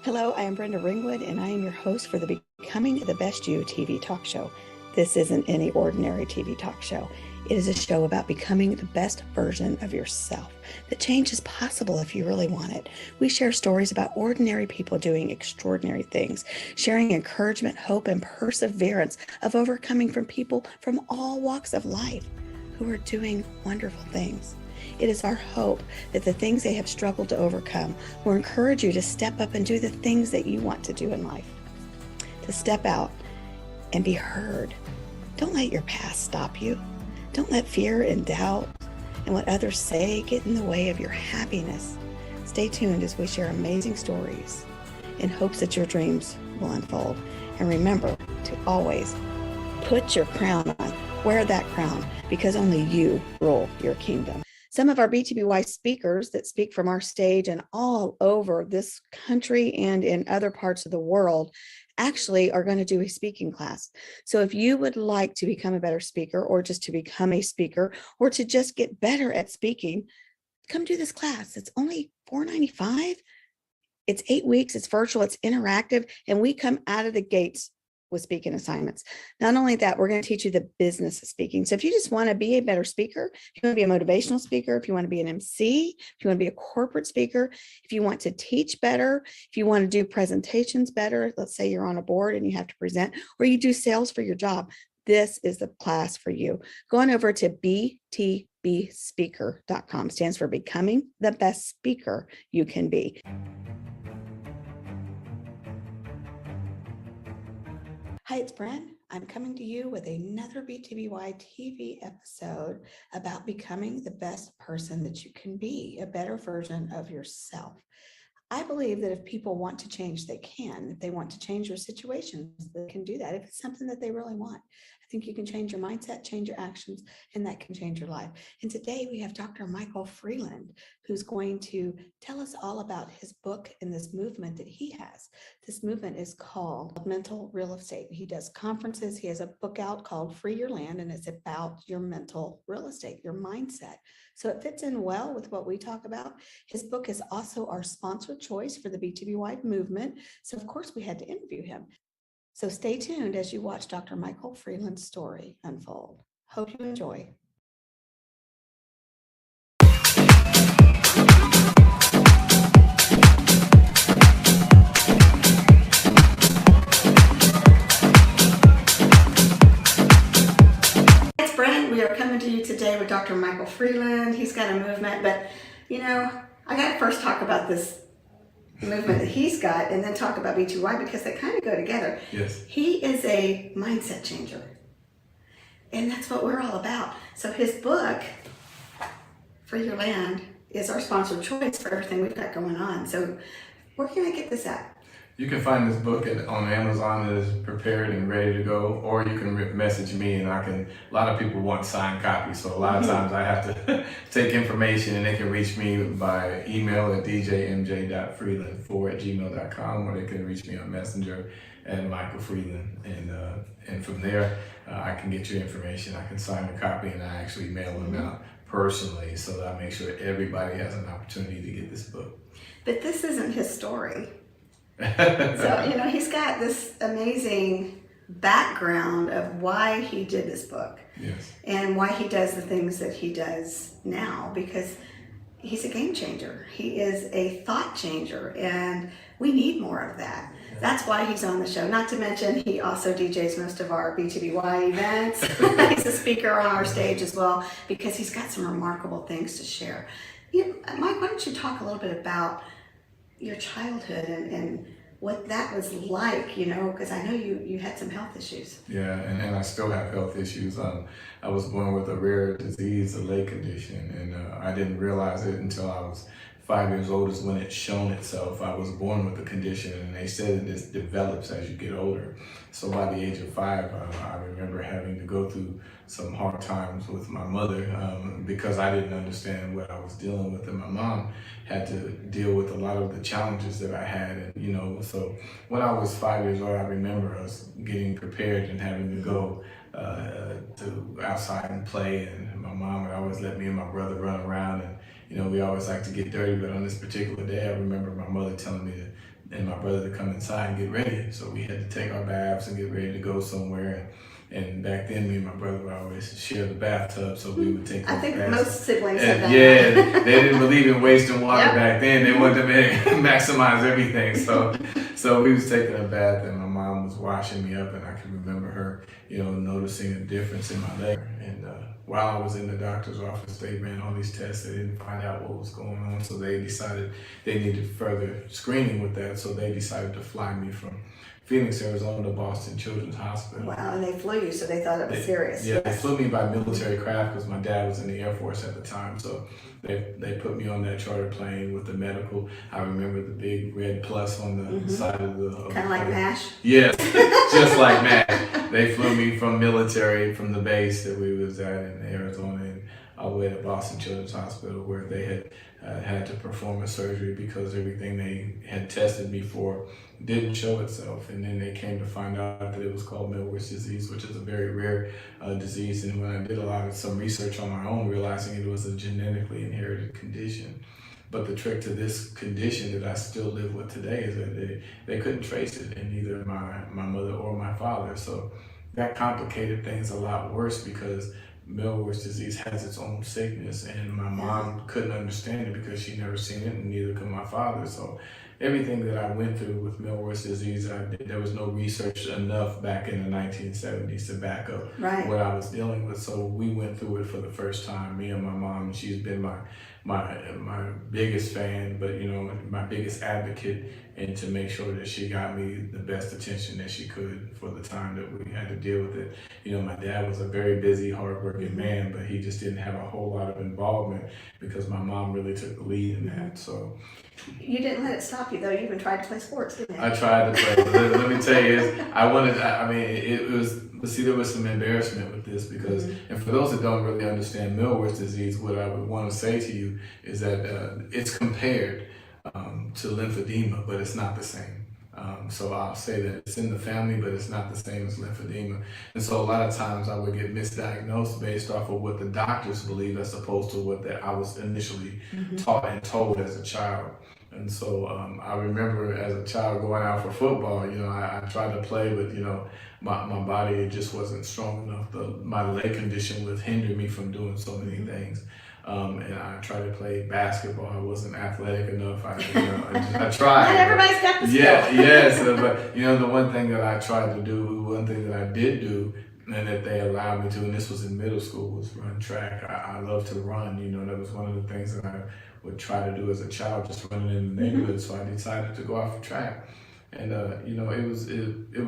Hello, I am Brenda Ringwood, and I am your host for the Becoming the Best You TV talk show. This isn't any ordinary TV talk show. It is a show about becoming the best version of yourself. The change is possible if you really want it. We share stories about ordinary people doing extraordinary things, sharing encouragement, hope, and perseverance of overcoming from people from all walks of life who are doing wonderful things. It is our hope that the things they have struggled to overcome will encourage you to step up and do the things that you want to do in life. To step out and be heard. Don't let your past stop you. Don't let fear and doubt and what others say get in the way of your happiness. Stay tuned as we share amazing stories in hopes that your dreams will unfold. And remember to always put your crown on. Wear that crown, because only you rule your kingdom. Some of our Btby speakers that speak from our stage and all over this country and in other parts of the world actually are going to do a speaking class. So if you would like to become a better speaker, or just to become a speaker, or to just get better at speaking, come do this class. It's only $4.95. It's 8 weeks. It's virtual. It's interactive. And we come out of the gates with speaking assignments. Not only that, we're going to teach you the business of speaking. So if you just want to be a better speaker, if you want to be a motivational speaker, if you want to be an MC, if you want to be a corporate speaker, if you want to teach better, if you want to do presentations better, let's say you're on a board and you have to present, or you do sales for your job, this is the class for you. Go on over to btbspeaker.com. Stands for Becoming the Best Speaker You Can Be. Hi, it's Bren. I'm coming to you with another Btby TV episode about becoming the best person that you can be, a better version of yourself. I believe that if people want to change, they can. If they want to change their situations, they can do that. If it's something that they really want, I think you can change your mindset, change your actions, and that can change your life. And today we have Dr. Michael Freeland, who's going to tell us all about his book and this movement that he has. This movement is called Mental Real Estate. He does conferences. He has a book out called Free Your Land, and it's about your mental real estate, your mindset. So it fits in well with what we talk about. His book is also our sponsor choice for the Btby movement. So of course we had to interview him. So stay tuned as you watch Dr. Michael Freeland's story unfold. Hope you enjoy. It's Brent. We are coming to you today with Dr. Michael Freeland. He's got a movement, but you know, I got to first talk about this movement that he's got and then talk about Btby, because they kind of go together. Yes. He is a mindset changer, and that's what we're all about. So his book, Free Your Land, is our sponsored choice for everything we've got going on. So where can I get this at? You can find this book on Amazon. That is prepared and ready to go, or you can message me and I can. A lot of people want signed copies, so a lot of times I have to take information, and they can reach me by email at djmj.freeland4@gmail.com, or they can reach me on Messenger at Michael Freeland, and from there I can get your information. I can sign a copy, and I actually mail them out personally, so that I make sure everybody has an opportunity to get this book. But this isn't his story. So, you know, he's got this amazing background of why he did this book. Yes. And why he does the things that he does now, because he's a game changer. He is a thought changer, and we need more of that. That's why he's on the show. Not to mention, he also DJs most of our Btby events. He's a speaker on our stage as well, because he's got some remarkable things to share. Mike, why don't you talk a little bit about your childhood and what that was like, you know, because I know you had some health issues. Yeah, and I still have health issues. I was born with a rare disease, a leg condition, and I didn't realize it until I was 5 years old is when it shown itself. I was born with the condition, and they said that this develops as you get older. So by the age of 5, I remember having to go through some hard times with my mother because I didn't understand what I was dealing with, and my mom had to deal with a lot of the challenges that I had. And you know, so when I was 5 years old, I remember us getting prepared and having to go to outside and play, and my mom would always let me and my brother run around, and you know, we always like to get dirty, but on this particular day, I remember my mother telling me to and my brother to come inside and get ready. So we had to take our baths and get ready to go somewhere. And back then, me and my brother would always share the bathtub, so we would take. I think baths. most siblings have that. Yeah, they didn't believe in wasting water Yep. back then. They wanted to maximize everything. So we was taking a bath, and my mom was washing me up, and I can remember her, noticing a difference in my leg. And while I was in the doctor's office, they ran all these tests. They didn't find out what was going on, so they decided they needed further screening with that. So they decided to fly me from Phoenix, Arizona to Boston Children's Hospital. Wow, and they flew you, so they thought it was serious. Yeah, they flew me by military craft because my dad was in the Air Force at the time. So they put me on that charter plane with the medical. I remember the big red plus on the side of the Kind of like MASH? Yes, just like MASH. They flew me from military, from the base that we was at in Arizona, and all the way to Boston Children's Hospital, where they had to perform a surgery because everything they had tested me for didn't show itself. And then they came to find out that it was called Miller's disease, which is a very rare disease. And when I did some research on my own, realizing it was a genetically inherited condition. But the trick to this condition that I still live with today is that they couldn't trace it in either my mother or my father. So that complicated things a lot worse because Miller's disease has its own sickness, and my mom couldn't understand it because she never seen it, and neither could my father. So everything that I went through with Miller's disease, there was no research enough back in the 1970s to back up what I was dealing with. So we went through it for the first time, me and my mom. She's been my biggest fan, but my biggest advocate, and to make sure that she got me the best attention that she could for the time that we had to deal with it. My dad was a very busy, hardworking man, but he just didn't have a whole lot of involvement because my mom really took the lead in that. So you didn't let it stop you though. You even tried to play sports, didn't you? I tried to play. Let me tell you, it was. But see, there was some embarrassment with this because, and for those that don't really understand Miller's disease, what I would want to say to you is that it's compared to lymphedema, but it's not the same. So I'll say that it's in the family, but it's not the same as lymphedema. And so a lot of times I would get misdiagnosed based off of what the doctors believe as opposed to what I was initially taught and told as a child. And so I remember as a child going out for football, I tried to play, but my body, it just wasn't strong enough. My leg condition would hinder me from doing so many things. And I tried to play basketball. I wasn't athletic enough. I tried. And everybody's got the skill. Yes. But the one thing that I tried to do, one thing that I did do, and that they allowed me to, and this was in middle school, was run track. I love to run. That was one of the things that I would try to do as a child, just running in the neighborhood. So I decided to go out for track. And it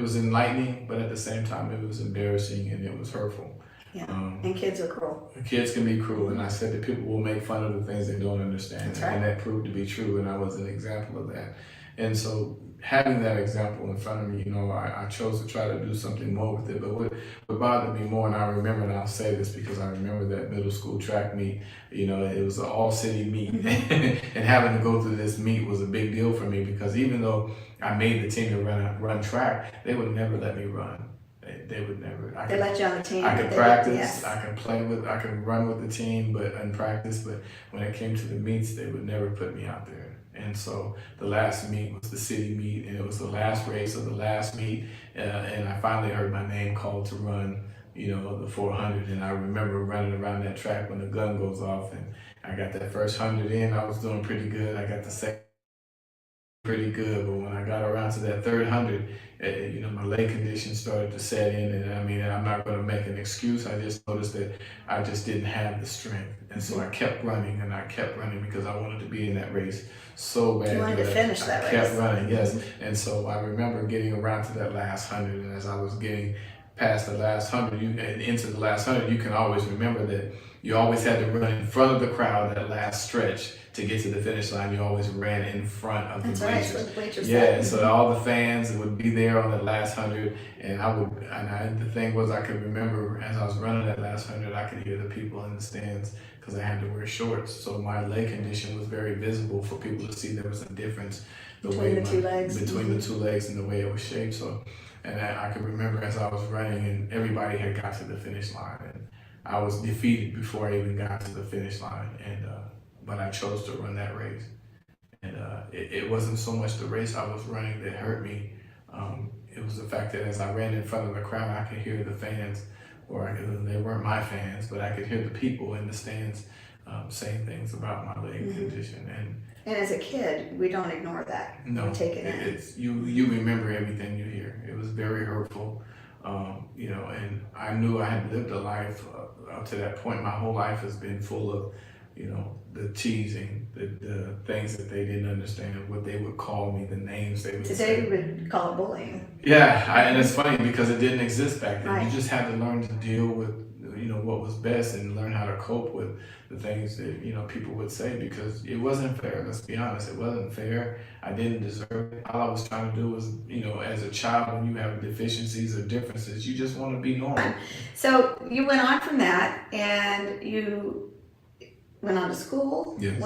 was enlightening, but at the same time it was embarrassing and it was hurtful. Yeah, and kids are cruel. Kids can be cruel, and I said that people will make fun of the things they don't understand. That's right. And that proved to be true, and I was an example of that. And so having that example in front of me, I chose to try to do something more with it. But what bothered me more, and I remember, and I'll say this because I remember that middle school track meet, it was an all-city meet. And having to go through this meet was a big deal for me because even though I made the team to run track, they would never let me run. They would never. They let you on the team. I could practice. I could run with the team, and practice. But when it came to the meets, they would never put me out there. And so the last meet was the city meet, and it was the last race of the last meet. And I finally heard my name called to run, the 400. And I remember running around that track when the gun goes off, and I got that first 100 in. I was doing pretty good. I got the second pretty good, but when I got around to that third 100, my leg condition started to set in, and I'm not going to make an excuse. I just noticed that I just didn't have the strength, and so I kept running because I wanted to be in that race so bad. You wanted to finish that race. I kept running, yes. And so I remember getting around to that last 100, and as I was getting past the last 100, and into the last 100, you can always remember that you always had to run in front of the crowd that last stretch to get to the finish line. You always ran in front of the bleachers. That's right, bleachers. Yeah, so all the fans would be there on the last 100, and the thing was, I could remember as I was running that last 100, I could hear the people in the stands because I had to wear shorts. So my leg condition was very visible for people to see. There was a difference between the two legs and the way it was shaped. So, and I could remember as I was running, and everybody had got to the finish line, and I was defeated before I even got to the finish line, but I chose to run that race. And it wasn't so much the race I was running that hurt me. It was the fact that as I ran in front of the crowd, I could hear the fans, they weren't my fans, but I could hear the people in the stands saying things about my leg condition. And as a kid, we don't ignore that. No, we take it in. It's you remember everything you hear. It was very hurtful, and I knew I had lived a life up to that point. My whole life has been full of, the teasing, the things that they didn't understand, what they would call me, the names they would say. Today we would call it bullying. Yeah, and it's funny because it didn't exist back then. Right. You just had to learn to deal with, what was best and learn how to cope with the things that, people would say, because it wasn't fair. Let's be honest, it wasn't fair. I didn't deserve it. All I was trying to do was, as a child, when you have deficiencies or differences, you just want to be normal. So you went on from that and you went on to school. Yes.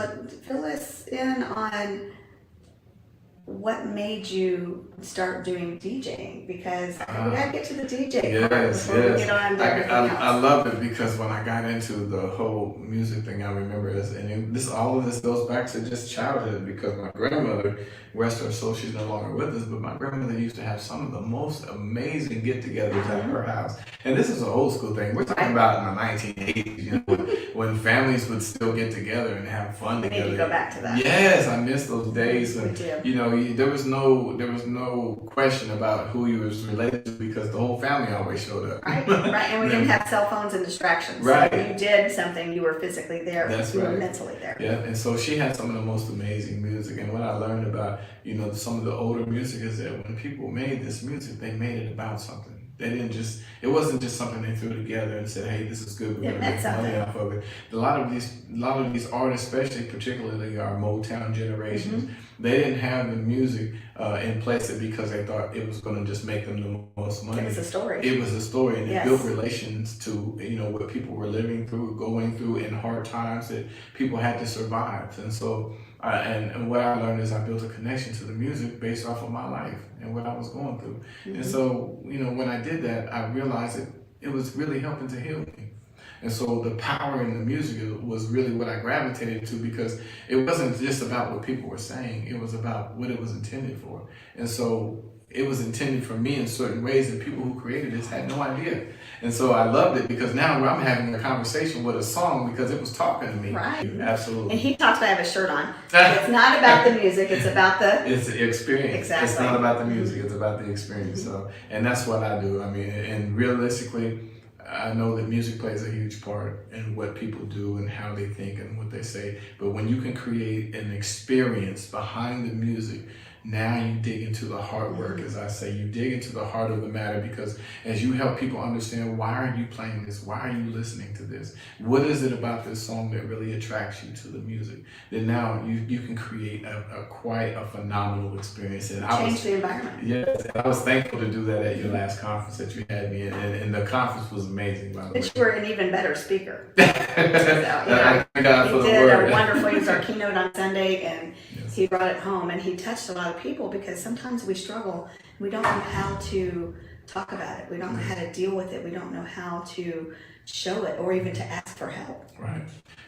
Fill us in on what made you start doing DJing, because we gotta get to the DJ part before we get on to everything else. I love it because when I got into the whole music thing, I remember all of this goes back to just childhood, because my grandmother, rest her soul, she's no longer with us, but my grandmother used to have some of the most amazing get-togethers at her house. And this is an old school thing. We're talking about in the 1980s, when families would still get together and have fun together. We need to go back to that. Yes, I miss those days. We do. There was no question about who you was related to, because the whole family always showed up. Right, and we didn't have cell phones and distractions. Right. So if you did something, you were physically there. That's you right. were mentally there. Yeah, and so she had some of the most amazing music. And what I learned about, some of the older music is that when people made this music, they made it about something. They didn't it wasn't just something they threw together and said, hey, this is good, we're gonna make money off of it. A lot of these artists, especially particularly our Motown generations, they didn't have the music in place because they thought it was gonna just make them the most money. It was a story. It was a story, and Yes. it built relations to, what people were living through, going through in hard times that people had to survive. And so, and what I learned is I built a connection to the music based off of my life and what I was going through. And so, when I did that, I realized that it was really helping to heal me. And so the power in the music was really what I gravitated to, because it wasn't just about what people were saying, it was about what it was intended for. And so it was intended for me in certain ways that people who created this had no idea. And so I loved it, because now I'm having a conversation with a song because it was talking to me. Right. Absolutely. And he talks about, I have a shirt on. It's not about the music, it's about It's the experience. Exactly. It's not about the music, it's about the experience. So, and that's what I do. I mean, and realistically, I know that music plays a huge part in what people do and how they think and what they say. But when you can create an experience behind the music, now you dig into the hard work, as I say. You dig into the heart of the matter, because as you help people understand, why are you playing this? Why are you listening to this? What is it about this song that really attracts you to the music? Then now you can create quite a phenomenal experience. And change the environment. Yes, and I was thankful to do that at your last conference that you had me in, and the conference was amazing, by the way. But you were an even better speaker. So, I thank God for the He word. did a wonderful, he was our keynote on Sunday, and Yes. he brought it home, and he touched a lot of people, because sometimes we struggle. We don't know how to talk about it. We don't know how to deal with it. We don't know how to show it, or even to ask for help. Right.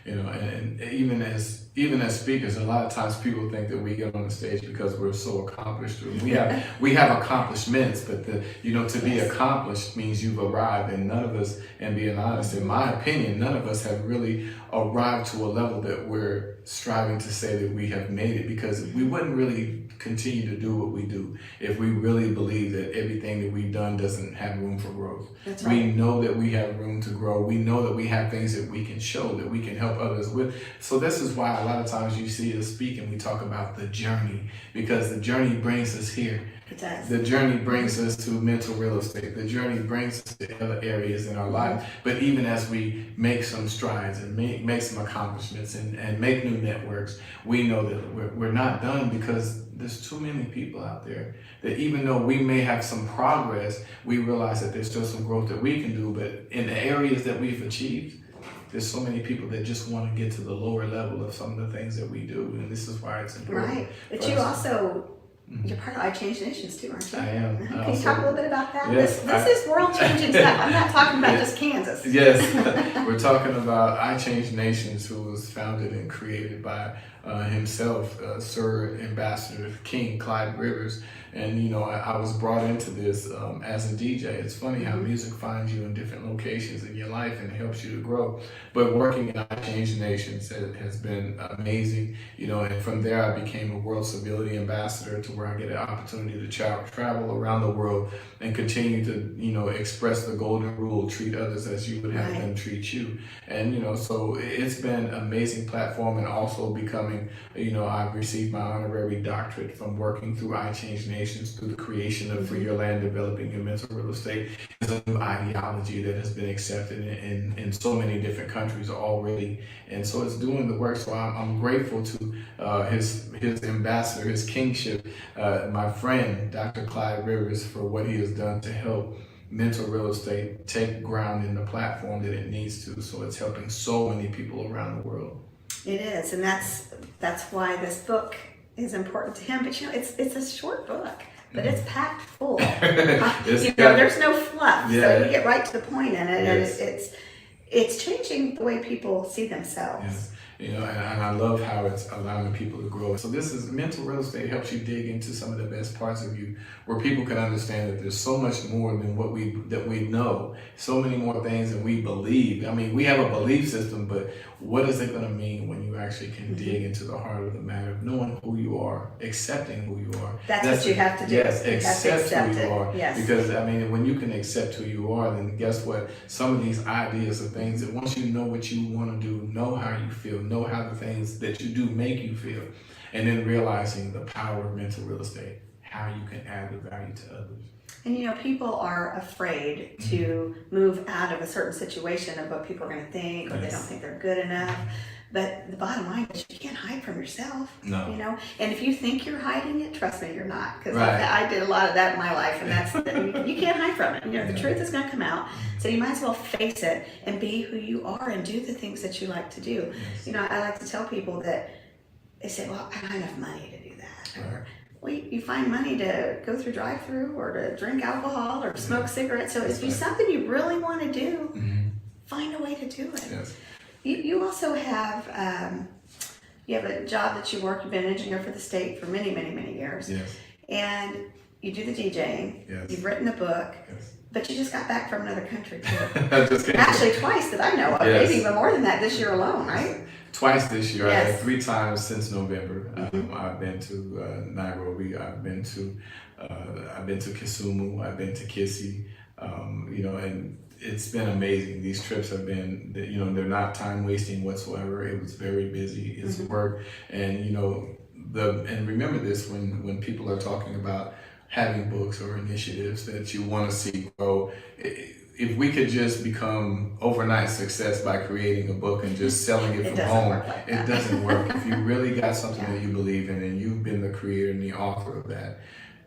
And even as speakers, a lot of times people think that we get on the stage because we're so accomplished. We have accomplishments, but to be accomplished means you've arrived, and none of us, and being honest, in my opinion, none of us have really arrived to a level that we're striving to say that we have made it, because we wouldn't really continue to do what we do if we really believe that everything that we've done doesn't have room for growth. That's right. We know that we have room to grow. We know that we have things that we can show, that we can help others with. So this is why a lot of times you see us speak and we talk about the journey, because the journey brings us here. It does. The journey brings us to mental real estate. The journey brings us to other areas in our life. But even as we make some strides and make some accomplishments and make new networks, we know that we're not done, because there's too many people out there that, even though we may have some progress, we realize that there's still some growth that we can do. But in the areas that we've achieved, there's so many people that just want to get to the lower level of some of the things that we do. And this is why it's important. Right. But you also, you're part of I Change Nations too, aren't you? I am. Can you talk a little bit about that? Yes, this is world-changing stuff. I'm not talking about just Kansas. Yes, we're talking about I Change Nations, who was founded and created by himself, Sir Ambassador King Clyde Rivers. And I was brought into this as a DJ. It's funny how music finds you in different locations in your life and helps you to grow. But working in I Change Nations has been amazing. And from there I became a World Civility Ambassador, to where I get an opportunity to travel around the world and continue to express the golden rule: treat others as you would have them treat you. And so it's been an amazing platform. And also becoming, I've received my honorary doctorate from working through I Change Nations, through the creation of Free Your Land, developing your mental real estate. It's a new ideology that has been accepted in so many different countries already, and so it's doing the work. So I'm grateful to his ambassador, his kingship, my friend Dr. Clyde Rivers, for what he has done to help mental real estate take ground in the platform that it needs to. So it's helping so many people around the world. It is, and that's why this book is important to him. But it's a short book, but it's packed full. There's no fluff, so you get right to the point in it, and it's changing the way people see themselves. Yes. And I love how it's allowing people to grow. So this is mental real estate, helps you dig into some of the best parts of you, where people can understand that there's so much more than what we know, so many more things than we believe. I mean, we have a belief system, but what is it going to mean when you actually can dig into the heart of the matter, of knowing who you are, accepting who you are? That's what you have to do. Yes, accept who you are. Yes. Because when you can accept who you are, then guess what? Some of these ideas are things that once you know what you want to do, know how you feel, know how the things that you do make you feel, and then realizing the power of mental real estate, how you can add the value to others. And people are afraid to move out of a certain situation of what people are going to think, or they don't think they're good enough. But the bottom line is, you can't hide from yourself. No. And if you think you're hiding it, trust me, you're not. Because I did a lot of that in my life, and that's you can't hide from it. The truth is going to come out. So you might as well face it and be who you are and do the things that you like to do. Yes. I like to tell people that they say, "Well, I don't have enough money to do that." Right. Well, you find money to go through drive-through, or to drink alcohol, or smoke cigarettes. So if it's something you really want to do, find a way to do it. Yes. You also have a job that you work. You've been an engineer for the state for many, many, many years. Yes. And you do the DJing. Yes. You've written a book. Yes. But you just got back from another country too. Actually, twice that I know of. Yes. Maybe even more than that this year alone, right? Twice this year. Yes. I had 3 times since November. I've been to Nairobi. I've been to Kisumu. I've been to Kisii. And it's been amazing. These trips have been, they're not time wasting whatsoever. It was very busy. It's work, and and remember this when people are talking about having books or initiatives that you want to see grow. If we could just become overnight success by creating a book and just selling it from home, it doesn't work. If you really got something that you believe in, and you've been the creator and the author of that,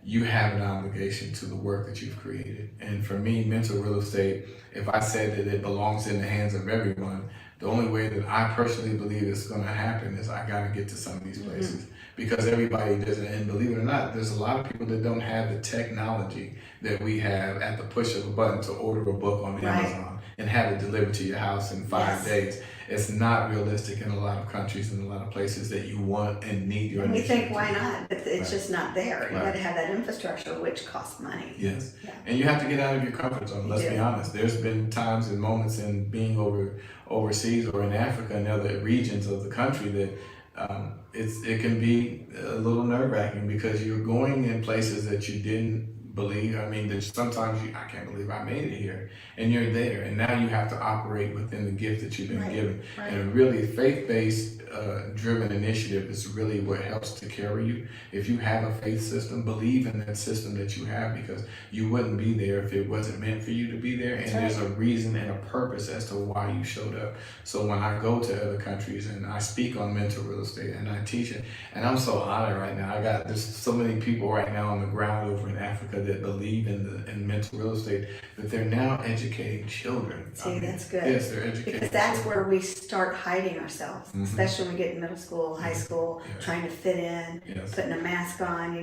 you have an obligation to the work that you've created. And for me, mental real estate, if I said that it belongs in the hands of everyone, the only way that I personally believe it's going to happen is I got to get to some of these places. Because everybody doesn't, and believe it or not, there's a lot of people that don't have the technology that we have at the push of a button to order a book on Amazon and have it delivered to your house in 5 days. It's not realistic in a lot of countries and a lot of places that you want and need your initiative. And we think, why not? But it's just not there. You got to have that infrastructure, which costs money. Yes. Yeah. And you have to get out of your comfort zone. Let's be honest. There's been times and moments in being overseas or in Africa and other regions of the country that it can be a little nerve-wracking, because you're going in places that you didn't believe. I mean, there's sometimes I can't believe I made it here, and you're there, and now you have to operate within the gift that you've been given. And a really faith-based driven initiative is really what helps to carry you. If you have a faith system, believe in that system that you have, because you wouldn't be there if it wasn't meant for you to be there. And there's a reason and a purpose as to why you showed up. So when I go to other countries and I speak on mental real estate and I teach it, and I'm so honored right now. There's so many people right now on the ground over in Africa that believe in mental real estate, that they're now educating children. See, that's good. Yes, they're educating. Because that's where we start hiding ourselves, especially when we get in middle school, high school, trying to fit in, putting a mask on.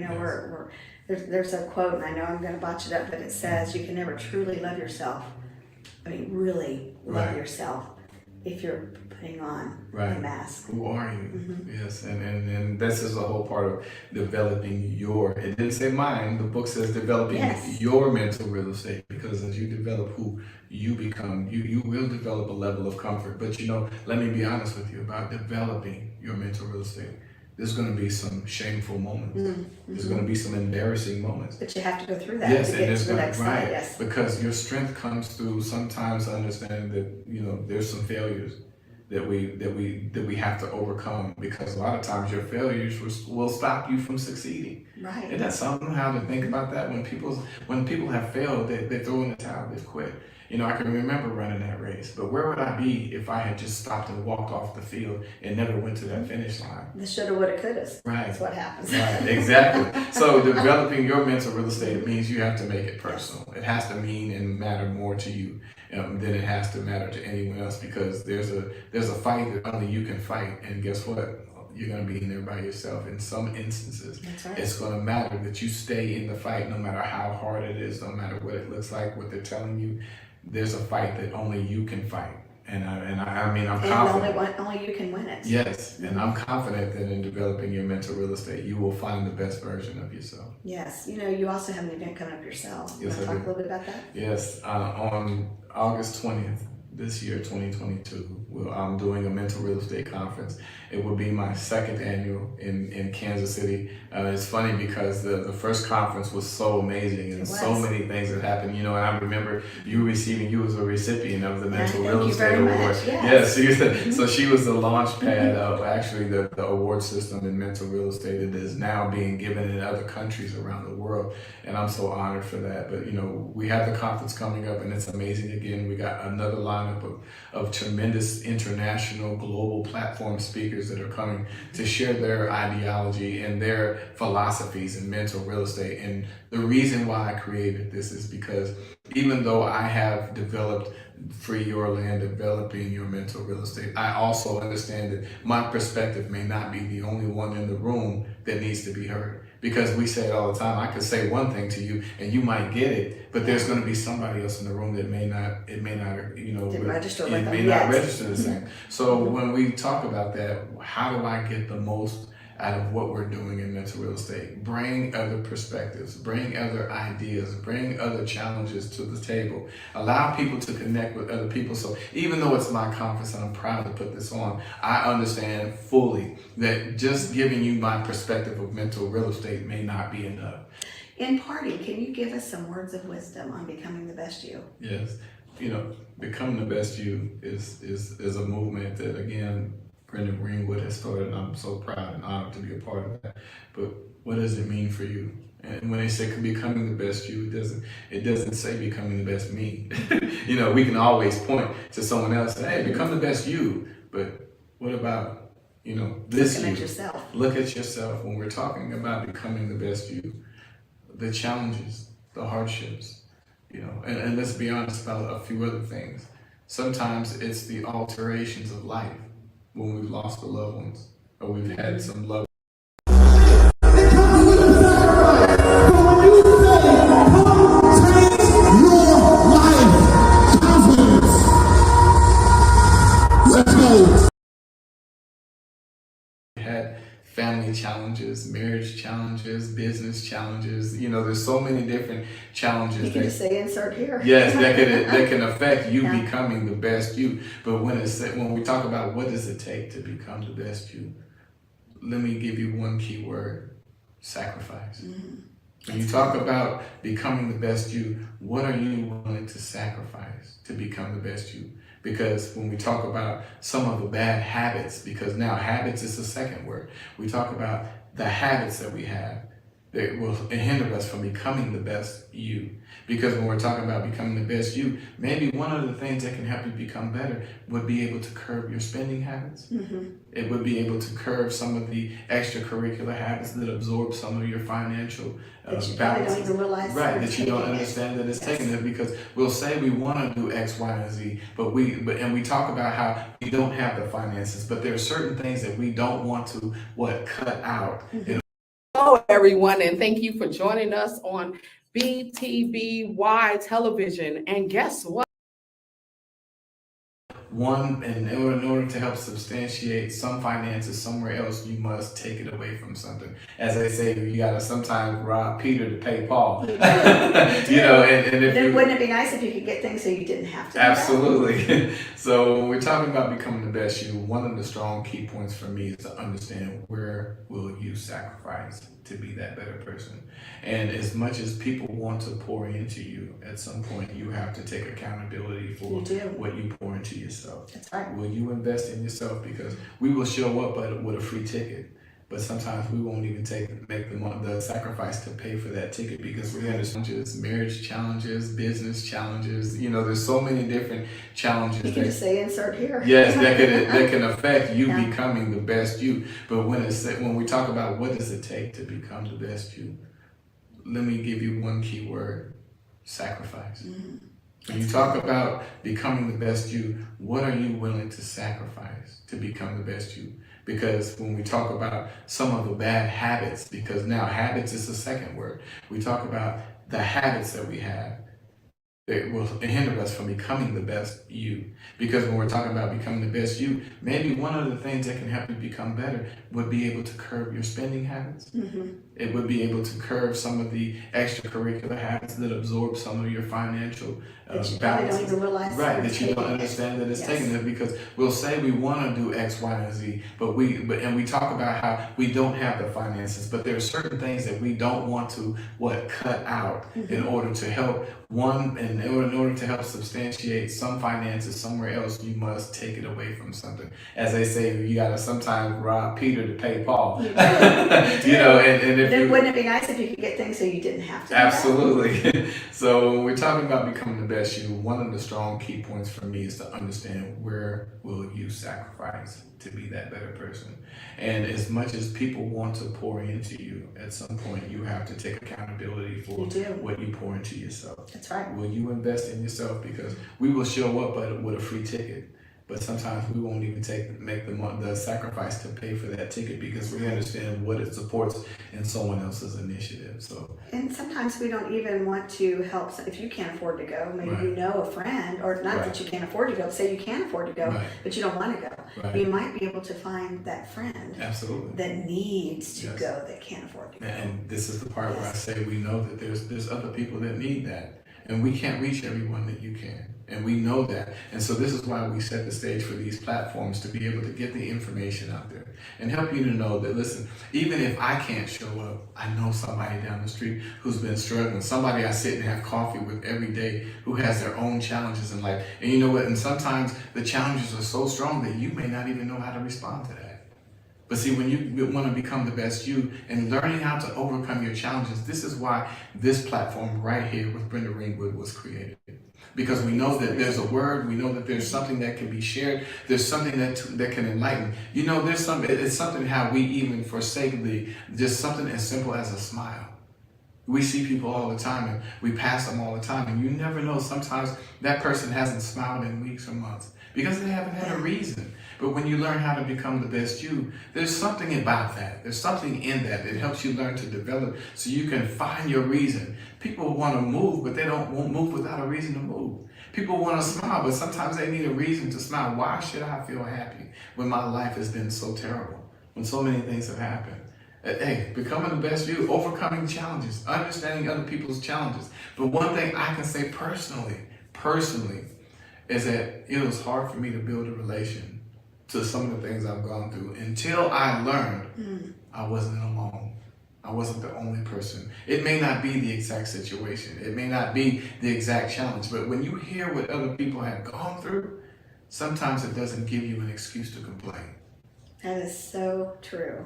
There's a quote, and I know I'm going to botch it up, but it says, "You can never truly love yourself. I mean, really love yourself if you're putting on Right. a mask. Who are you? Mm-hmm. Yes, and this is a whole part of developing your, it didn't say mine, the book says developing Yes. your mental real estate, because as you develop who you become, you will develop a level of comfort. But let me be honest with you about developing your mental real estate. There's going to be some shameful moments. Mm-hmm. There's going to be some embarrassing moments. But you have to go through that Yes, to and get there's to the going next to, slide. right, Yes. because your strength comes through sometimes understanding that there's some failures that we have to overcome, because a lot of times your failures will stop you from succeeding. Right. And that's something how to think about that. When people have failed, they throw in the towel, they've quit. I can remember running that race, but where would I be if I had just stopped and walked off the field and never went to that finish line? The shoulda, woulda, coulda. Right. That's what happens. Right, exactly. So developing your mental real estate means you have to make it personal. Yes. It has to mean and matter more to you than it has to matter to anyone else, because there's a fight that only you can fight, and guess what? You're going to be in there by yourself. In some instances, That's right. It's going to matter that you stay in the fight, no matter how hard it is, no matter what it looks like, what they're telling you. There's a fight that only you can fight. And I mean, I'm confident. Only you can win it. Yes, and I'm confident that in developing your mental real estate, you will find the best version of yourself. Yes, you also have an event coming up yourself. Yes, Want to talk a little bit about that? Yes, on August 20th this year, 2022, I'm doing a mental real estate conference. It will be my second annual in Kansas City. It's funny because the first conference was so amazing, and so many things that happened. And I remember you as a recipient of the Mental Real Estate Award. Yes. So she was the launch pad of actually the award system in mental real estate. It is now being given in other countries around the world, and I'm so honored for that. But we have the conference coming up, and it's amazing. Again, we got another lineup of tremendous international global platform speakers that are coming to share their ideology and their philosophies in mental real estate. And the reason why I created this is because even though I have developed Free Your Land, developing your mental real estate, I also understand that my perspective may not be the only one in the room that needs to be heard. Because we say it all the time, I could say one thing to you and you might get it, but there's going to be somebody else in the room that may not register the same. So when we talk about that, how do I get the most out of what we're doing in mental real estate? Bring other perspectives, bring other ideas, bring other challenges to the table, allow people to connect with other people. So even though it's my conference and I'm proud to put this on, I understand fully that just giving you my perspective of mental real estate may not be enough. In parting, can you give us some words of wisdom on becoming the best you? Yes. Becoming the best you is a movement that, again, Brenda Greenwood has started, and I'm so proud and honored to be a part of that. But what does it mean for you? And when they say becoming the best you, it doesn't say becoming the best me. We can always point to someone else and say, hey, become the best you. But what about, this Looking you? at yourself. Look at yourself. When we're talking about becoming the best you, the challenges, the hardships, and let's be honest about a few other things. Sometimes it's the alterations of life when we've lost the loved ones or we've had some loved family challenges, marriage challenges, business challenges. There's so many different challenges. You can just say insert here. Yes, that can affect you becoming the best you. But when we talk about what does it take to become the best you, let me give you one key word: sacrifice. Mm-hmm. When you talk about becoming the best you, what are you willing to sacrifice to become the best you? Because when we talk about some of the bad habits, because now habits is the second word, we talk about the habits that we have that will hinder us from becoming the best you. Because when we're talking about becoming the best you, maybe one of the things that can help you become better would be able to curb your spending habits. Mm-hmm. It would be able to curb some of the extracurricular habits that absorb some of your financial balances. Don't even realize that you don't understand that it's taking it, because we'll say we want to do X, Y, and Z, but we talk about how we don't have the finances, but there are certain things that we don't want to cut out. Mm-hmm. Hello, everyone, and thank you for joining us on Btby Television. And guess what? one, in order to help substantiate some finances somewhere else, you must take it away from something. As they say, you gotta sometimes rob Peter to pay Paul. You do. You do. And if Then wouldn't it be nice if you could get things so you didn't have to do that? Absolutely. So when we're talking about becoming the best you, one of the strong key points for me is to understand where will you sacrifice to be that better person. And as much as people want to pour into you, at some point you have to take accountability for what you pour into yourself. That's right. Will you invest in yourself? Because we will show up with a free ticket, but sometimes we won't even make the sacrifice to pay for that ticket, because we understand marriage challenges, business challenges. You know, there's so many different challenges. You can just say insert here. Yes, that can affect you becoming the best you. But when we talk about what does it take to become the best you, let me give you one key word: sacrifice. Mm-hmm. When you talk about becoming the best you, what are you willing to sacrifice to become the best you? Because when we talk about some of the bad habits, because now habits is the second word, we talk about the habits that we have that will hinder us from becoming the best you. Because when we're talking about becoming the best you, maybe one of the things that can help you become better would be able to curb your spending habits. Mm-hmm. It would be able to curb some of the extracurricular habits that absorb some of your financial that you probably don't even realize. Right, that you don't understand that it's taking it, because we'll say we want to do X, Y, and Z, but we talk about how we don't have the finances, but there are certain things that we don't want to cut out in order to help in order to help substantiate some finances somewhere else, you must take it away from something. As they say, you gotta sometimes rob Peter to pay Paul. You know, and if then wouldn't it be nice if you could get things so you didn't have to? Absolutely. So when we're talking about becoming the best you, one of the strong key points for me is to understand where will you sacrifice to be that better person. And as much as people want to pour into you, at some point you have to take accountability for what you pour into yourself. That's right. Will you invest in yourself? Because we will show up with a free ticket, but sometimes we won't even make the sacrifice to pay for that ticket, because we understand what it supports in someone else's initiative. And sometimes we don't even want to help. If you can't afford to go, maybe you know a friend, or not that you can't afford to go, say you can afford to go, but you don't want to go. You might be able to find that friend that needs to go, that can't afford to go. And this is the part where I say we know that there's other people that need that. And we can't reach everyone that you can. And we know that. And so this is why we set the stage for these platforms, to be able to get the information out there and help you to know that, listen, even if I can't show up, I know somebody down the street who's been struggling, somebody I sit and have coffee with every day who has their own challenges in life. And you know what? And sometimes the challenges are so strong that you may not even know how to respond to that. But see, when you want to become the best you and learning how to overcome your challenges, this is why this platform right here with Brenda Ringwood was created. Because we know that there's a word, we know that there's something that can be shared, there's something that can enlighten. You know, it's something how we even forsake just something as simple as a smile. We see people all the time and we pass them all the time, and you never know, sometimes that person hasn't smiled in weeks or months because they haven't had a reason. But when you learn how to become the best you, there's something about that. There's something in that helps you learn to develop so you can find your reason. People want to move, but they won't move without a reason to move. People want to smile, but sometimes they need a reason to smile. Why should I feel happy when my life has been so terrible, when so many things have happened? Hey, becoming the best you, overcoming challenges, understanding other people's challenges. But one thing I can say personally, is that it was hard for me to build a relation to some of the things I've gone through until I learned I wasn't alone. I wasn't the only person. It may not be the exact situation. It may not be the exact challenge. But when you hear what other people have gone through, sometimes it doesn't give you an excuse to complain. That is so true.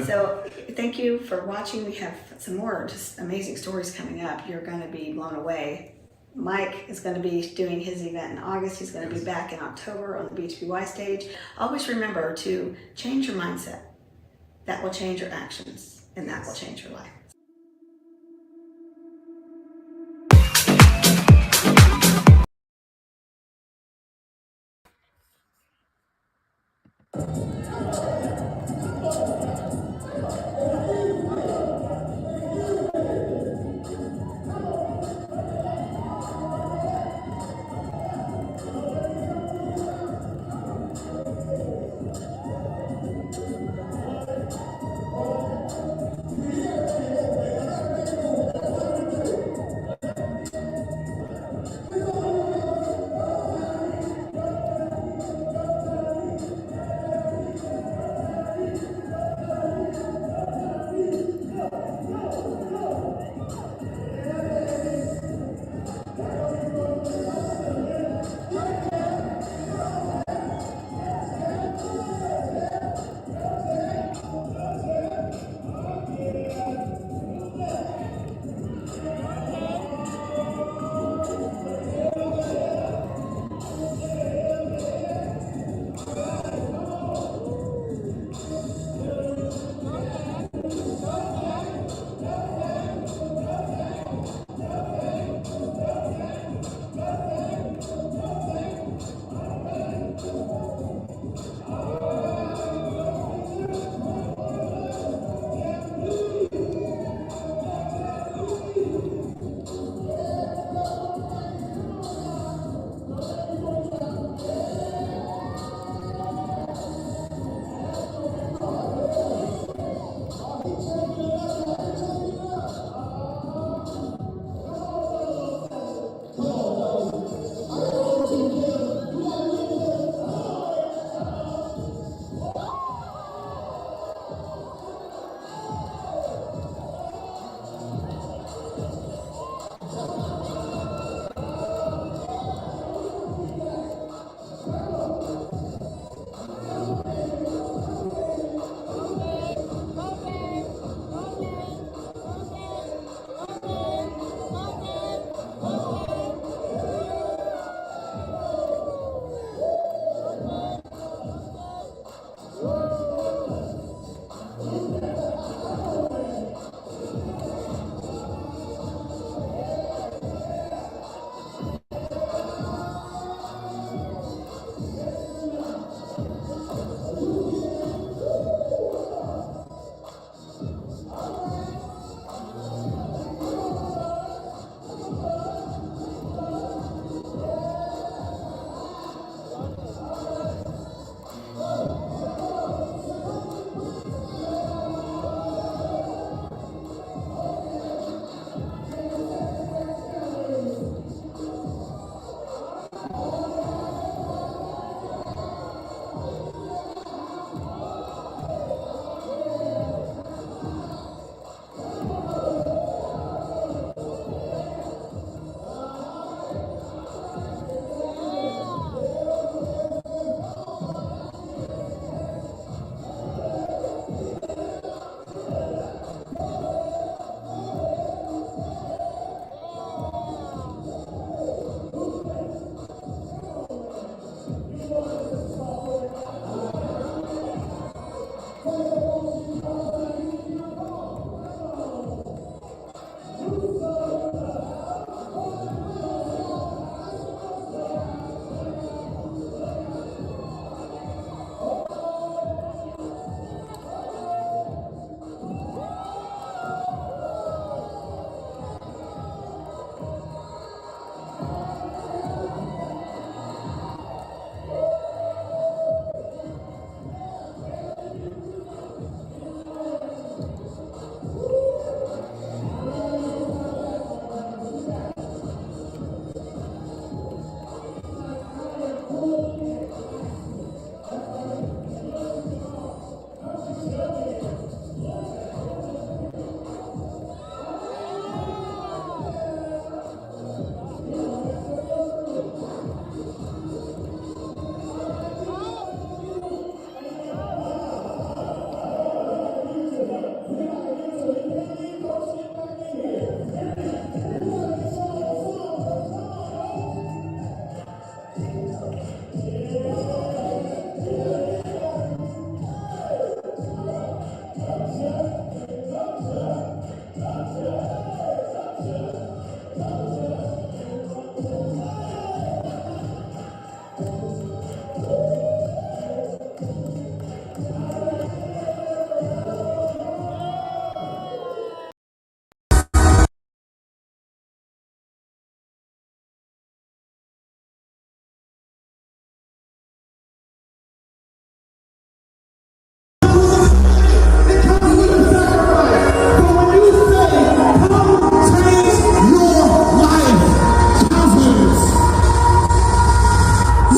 So thank you for watching. We have some more just amazing stories coming up. You're going to be blown away. Mike is going to be doing his event in August. He's going to be back in October on the Btby stage. Always remember to change your mindset. That will change your actions, and that will change your life.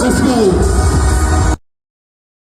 Let's go.